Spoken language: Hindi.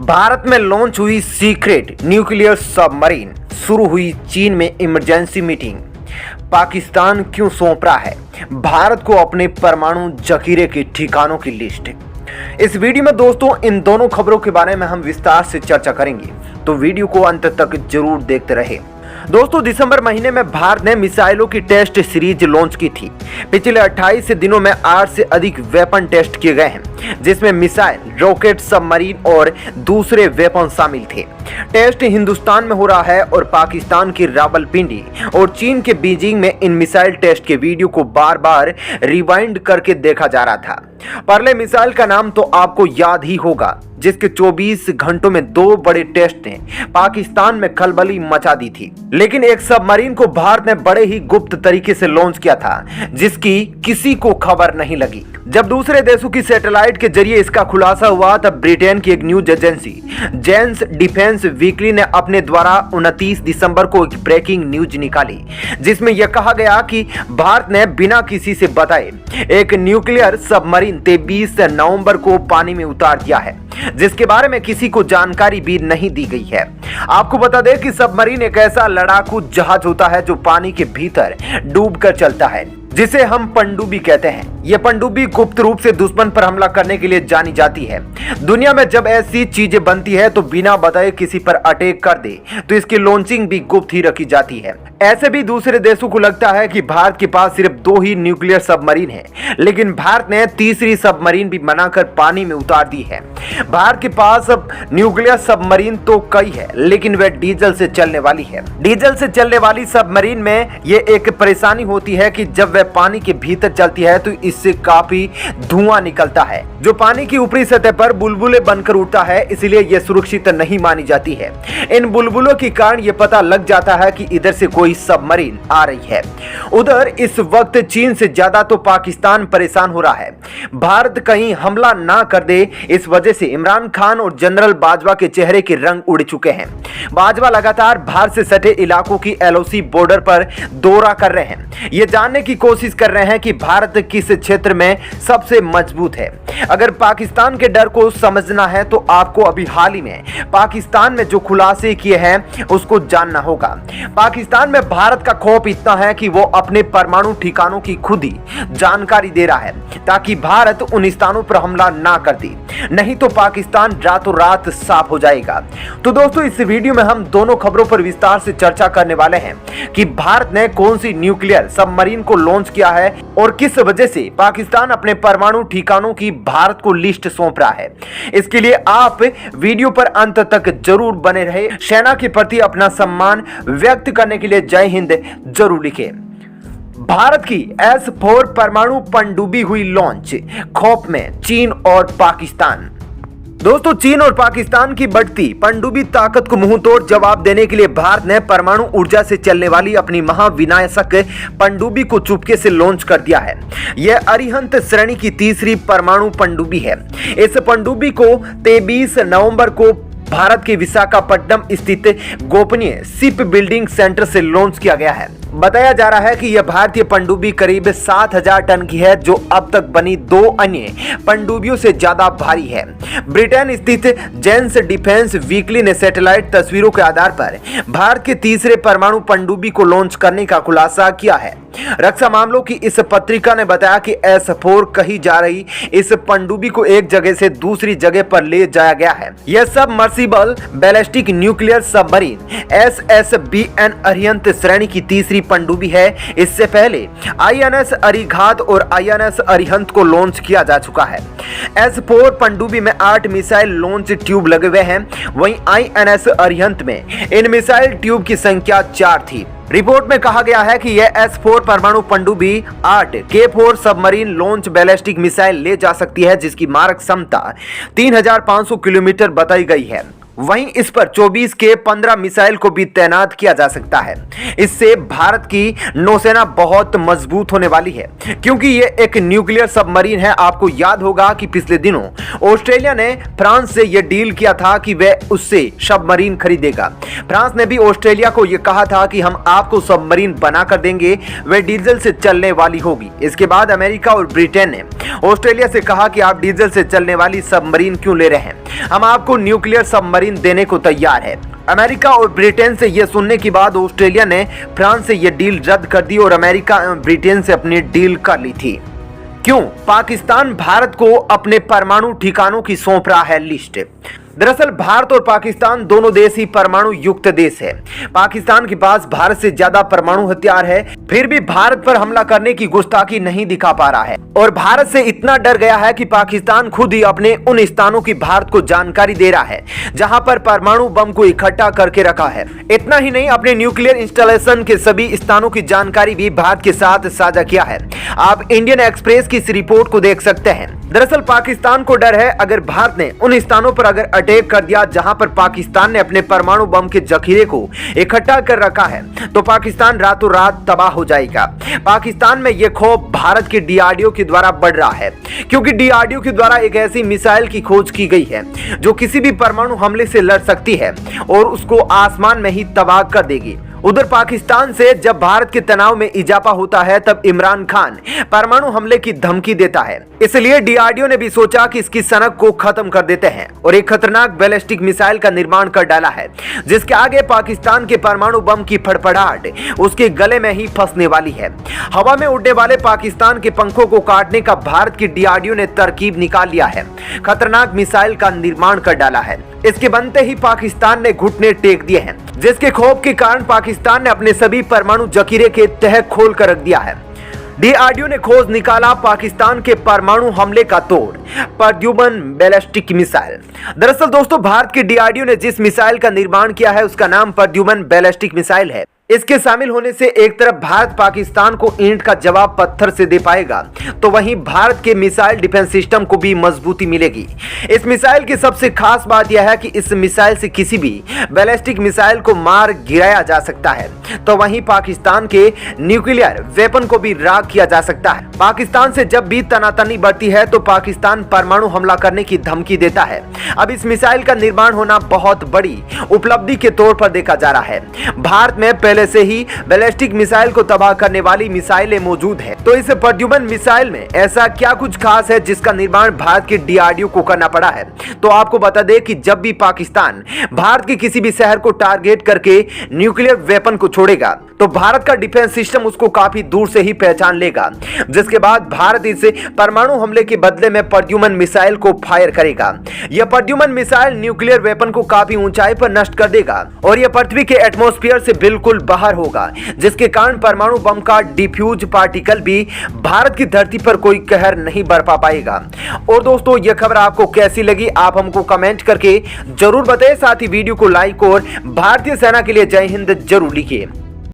भारत में लॉन्च हुई सीक्रेट न्यूक्लियर सबमरीन, शुरू हुई चीन में इमरजेंसी मीटिंग। पाकिस्तान क्यों सौंप रहा है भारत को अपने परमाणु जखीरे के ठिकानों की लिस्ट। इस वीडियो में दोस्तों इन दोनों खबरों के बारे में हम विस्तार से चर्चा करेंगे, तो वीडियो को अंत तक जरूर देखते रहे। दोस्तों, दिसंबर महीने में भारत ने मिसाइलों की टेस्ट सीरीज लॉन्च की थी। पिछले 28 दिनों में 8 से अधिक वेपन टेस्ट किए गए हैं, जिसमें मिसाइल, रॉकेट, सबमरीन और दूसरे वेपन शामिल थे। टेस्ट हिंदुस्तान में हो रहा है और पाकिस्तान की रावलपिंडी और चीन के बीजिंग में इन मिसाइल टेस्ट के वीडियो को बार बार रिवाइंड करके देखा जा रहा था। परले मिसाइल का नाम तो आपको याद ही होगा, जिसके 24 घंटों में 2 बड़े टेस्ट ने पाकिस्तान में खलबली मचा दी थी। लेकिन एक सबमरीन को भारत ने बड़े ही गुप्त तरीके से लॉन्च किया था, जिसकी किसी को खबर नहीं लगी। जब दूसरे देशों की सैटेलाइट के जरिए इसका खुलासा हुआ, तब ब्रिटेन की एक news agency Jane's defence weekly ने अपने द्वारा 29 दिसंबर को एक ब्रेकिंग न्यूज निकाली, जिसमें यह कहा गया कि भारत ने बिना किसी से बताए एक न्यूक्लियर सबमरीन 23 नवंबर को पानी में उतार दिया है, जिसके बारे में किसी को जानकारी भी नहीं दी गई है। आपको बता दें कि सबमरीन एक ऐसा लड़ाकू जहाज होता है जो पानी के भीतर डूबकर चलता है, जिसे हम पनडुब्बी कहते हैं। यह पनडुब्बी गुप्त रूप से दुश्मन पर हमला करने के लिए जानी जाती है। दुनिया में जब ऐसी चीजें बनती है तो बिना बताए किसी पर अटैक कर दे तो इसकी लॉन्चिंग भी गुप्त ही रखी जाती है। ऐसे भी दूसरे देशों को लगता है कि भारत के पास सिर्फ 2 ही न्यूक्लियर सबमरीन है, लेकिन भारत ने तीसरी सबमरीन भी बनाकर पानी में उतार दी है। भारत के पास अब न्यूक्लियर सबमरीन तो कई है, लेकिन वह डीजल से चलने वाली है। डीजल से चलने वाली सबमरीन में यह एक परेशानी होती है कि जब वह पानी के भीतर चलती है तो इससे काफी धुआं निकलता है, जो पानी की ऊपरी सतह पर बुलबुले बनकर उठता है, इसलिए यह सुरक्षित नहीं मानी जाती है। इन बुलबुलों के कारण यह पता लग जाता है कि इधर से कोई सबमरीन आ रही है। उधर इस वक्त चीन से ज्यादा तो पाकिस्तान परेशान हो रहा है। भारत कहीं हमला ना कर दे, इस वजह से इमरान खान और जनरल बाजवा के चेहरे के रंग उड़ चुके हैं। बाजवा लगातार भारत से सटे इलाकों की LOC बॉर्डर पर दौरा कर रहे हैं। ये जानने की कोशिश कर रहे हैं कि भारत किस क्षेत्र में सबसे मजबूत है। अगर पाकिस्तान के डर को समझना है तो आपको अभी हाल ही में पाकिस्तान में जो खुलासे किए हैं उसको जानना होगा। पाकिस्तान में भारत का खौफ इतना है कि वो अपने परमाणु ठिकानों की खुद ही जानकारी दे रहा है, ताकि भारत उन स्थानों पर हमला ना कर दे, नहीं तो पाकिस्तान रातों रात साफ हो जाएगा। तो दोस्तों, इस वीडियो में हम दोनों खबरों पर विस्तार से चर्चा करने वाले हैं कि भारत ने कौन सी न्यूक्लियर सबमरीन को लॉन्च किया है और किस वजह से पाकिस्तान अपने परमाणु ठिकानों की भारत को लिस्ट सौंप रहा है। इसके लिए आप वीडियो पर अंत तक जरूर बने रहे। सेना के प्रति अपना सम्मान व्यक्त करने के लिए जय हिंद जरूर लिखें। भारत की S-4 परमाणु पनडुब्बी हुई लॉन्च, खौफ में चीन और पाकिस्तान। दोस्तों, चीन और पाकिस्तान की बढ़ती पनडुब्बी ताकत को मुंहतोड़ जवाब देने के लिए भारत ने परमाणु ऊर्जा से चलने वाली अपनी महाविनाशक पनडुब्बी को चुपके से लॉन्च कर दिया है। यह अरिहंत श्रेणी की तीसरी परमाणु पनडुब्बी है। इस पनडुब्बी को 23 नवंबर को भारत के विशाखापट्टनम स्थित गोपनीय शिप बिल्डिंग सेंटर से लॉन्च किया गया है। बताया जा रहा है कि यह भारतीय पनडुब्बी करीब 7000 टन की है, जो अब तक बनी 2 अन्य पनडुब्बियों से ज्यादा भारी है। ब्रिटेन स्थित जेन्स डिफेंस वीकली ने सैटेलाइट तस्वीरों के आधार पर भारत के तीसरे परमाणु पनडुब्बी को लॉन्च करने का खुलासा किया है। रक्षा मामलों की इस पत्रिका ने बताया कि S-4 कही जा रही इस पनडुब्बी को एक जगह से दूसरी जगह पर ले जाया गया है। यह submersible ballistic nuclear submarine SSBN Arihant श्रेणी की तीसरी पनडुब्बी है। इससे पहले INS अरिघात और INS अरिहंत को लॉन्च किया जा चुका है। S-4 पनडुब्बी में 8 मिसाइल लॉन्च ट्यूब लगे हुए हैं, वहीं INS अरिहंत में इन मिसाइल ट्यूब की संख्या 4 थी। रिपोर्ट में कहा गया है कि यह S-4 परमाणु पनडुब्बी 8 K4 submarine launch ballistic missile ले जा सकती है, जिसकी मारक क्षमता 3500 किलोमीटर बताई गई है। वहीं इस पर 24 के 15 मिसाइल को भी तैनात किया जा सकता है। इससे भारत की नौसेना बहुत मजबूत होने वाली है, क्योंकि ये एक न्यूक्लियर सबमरीन है। आपको याद होगा कि पिछले दिनों ऑस्ट्रेलिया ने फ्रांस से यह डील किया था कि वह उससे सबमरीन खरीदेगा। फ्रांस ने भी ऑस्ट्रेलिया को यह कहा था कि हम आपको सबमरीन बना कर देंगे, वह डीजल से चलने वाली होगी। इसके बाद अमेरिका और ब्रिटेन ने ऑस्ट्रेलिया से कहा कि आप डीजल से चलने वाली सबमरीन क्यों ले रहे हैं, हम आपको न्यूक्लियर सबमरीन देने को तैयार है। अमेरिका और ब्रिटेन से यह सुनने के बाद ऑस्ट्रेलिया ने फ्रांस से यह डील रद्द कर दी और अमेरिका ब्रिटेन से अपनी डील कर ली थी। क्यों पाकिस्तान भारत को अपने परमाणु ठिकानों की सौंप रहा है लिस्ट? दरअसल भारत और पाकिस्तान दोनों देश ही परमाणु युक्त देश है। पाकिस्तान के पास भारत से ज्यादा परमाणु हथियार है, फिर भी भारत पर हमला करने की गुस्ताखी नहीं दिखा पा रहा है और भारत से इतना डर गया है कि पाकिस्तान खुद ही अपने उन स्थानों की भारत को जानकारी दे रहा है जहां पर परमाणु बम को इकट्ठा करके रखा है। इतना ही नहीं, अपने न्यूक्लियर इंस्टॉलेशन के सभी स्थानों की जानकारी भी भारत के साथ साझा किया है। आप इंडियन एक्सप्रेस की इस रिपोर्ट को देख सकते हैं। दरअसल पाकिस्तान को डर है, अगर भारत ने उन स्थानों पर अगर अटैक कर दिया जहां पर पाकिस्तान ने अपने परमाणु बम के जखीरे को इकट्ठा कर रखा है, तो पाकिस्तान रातों रात तबाह हो जाएगा। पाकिस्तान में यह खौफ भारत के डीआरडीओ के द्वारा बढ़ रहा है, क्योंकि डीआरडीओ के द्वारा एक ऐसी मिसाइल की खोज की गई है जो किसी भी परमाणु हमले से लड़ सकती है और उसको आसमान में ही तबाह कर देगी। उधर पाकिस्तान से जब भारत के तनाव में इजाफा होता है तब इमरान खान परमाणु हमले की धमकी देता है। इसलिए डीआरडीओ ने भी सोचा कि इसकी सनक को खत्म कर देते हैं और एक खतरनाक बैलिस्टिक मिसाइल का निर्माण कर डाला है, जिसके आगे पाकिस्तान के परमाणु बम की फड़फड़ाहट उसके गले में ही फंसने वाली है। हवा में उड़ने वाले पाकिस्तान के पंखों को काटने का भारत की डीआरडीओ ने तरकीब निकाल लिया है, खतरनाक मिसाइल का निर्माण कर डाला है। इसके बनते ही पाकिस्तान ने घुटने टेक दिए हैं, जिसके खौफ के कारण पाकिस्तान ने अपने सभी परमाणु जखीरे के तह खोल कर रख दिया है। डीआरडीओ ने खोज निकाला पाकिस्तान के परमाणु हमले का तोड़, प्रद्युमन बैलिस्टिक मिसाइल। दरअसल दोस्तों, भारत के डीआरडीओ ने जिस मिसाइल का निर्माण किया है उसका नाम प्रद्युमन बैलिस्टिक मिसाइल है। इसके शामिल होने से एक तरफ भारत पाकिस्तान को ईंट का जवाब पत्थर से दे पाएगा, तो वहीं भारत के मिसाइल डिफेंस सिस्टम को भी मजबूती मिलेगी। इस मिसाइल की सबसे खास बात यह है कि इस मिसाइल से किसी भी बैलिस्टिक मिसाइल को मार गिराया जा सकता है, तो वहीं पाकिस्तान के न्यूक्लियर वेपन को भी राख किया जा सकता है। पाकिस्तान से जब भी तनातनी बढ़ती है तो पाकिस्तान परमाणु हमला करने की धमकी देता है। अब इस मिसाइल का निर्माण होना बहुत बड़ी उपलब्धि के तौर पर देखा जा रहा है। भारत में पहले से ही बैलिस्टिक मिसाइल को तबाह करने वाली मिसाइलें मौजूद है, तो इस प्रद्युमन मिसाइल में ऐसा क्या कुछ खास है जिसका निर्माण भारत के डीआरडीओ को करना पड़ा है? तो आपको बता दें कि जब भी पाकिस्तान भारत के किसी भी शहर को टारगेट करके न्यूक्लियर वेपन को छोड़ेगा तो भारत का डिफेंस सिस्टम उसको काफी दूर से ही पहचान लेगा, जिसके बाद भारत इसे परमाणु हमले के बदले में प्रद्युमन मिसाइल को फायर करेगा। यह प्रद्युमन मिसाइल न्यूक्लियर वेपन को काफी ऊंचाई पर नष्ट कर देगा और यह पृथ्वी के एटमॉस्फेयर से बिल्कुल बाहर होगा, जिसके कारण परमाणु बम का डिफ्यूज पार्टिकल भी भारत की धरती पर कोई कहर नहीं बरपा पाएगा। और दोस्तों, यह खबर आपको कैसी लगी आप हमको कमेंट करके जरूर बताएं। साथ ही वीडियो को लाइक और भारतीय सेना के लिए जय हिंद जरूर लिखिए।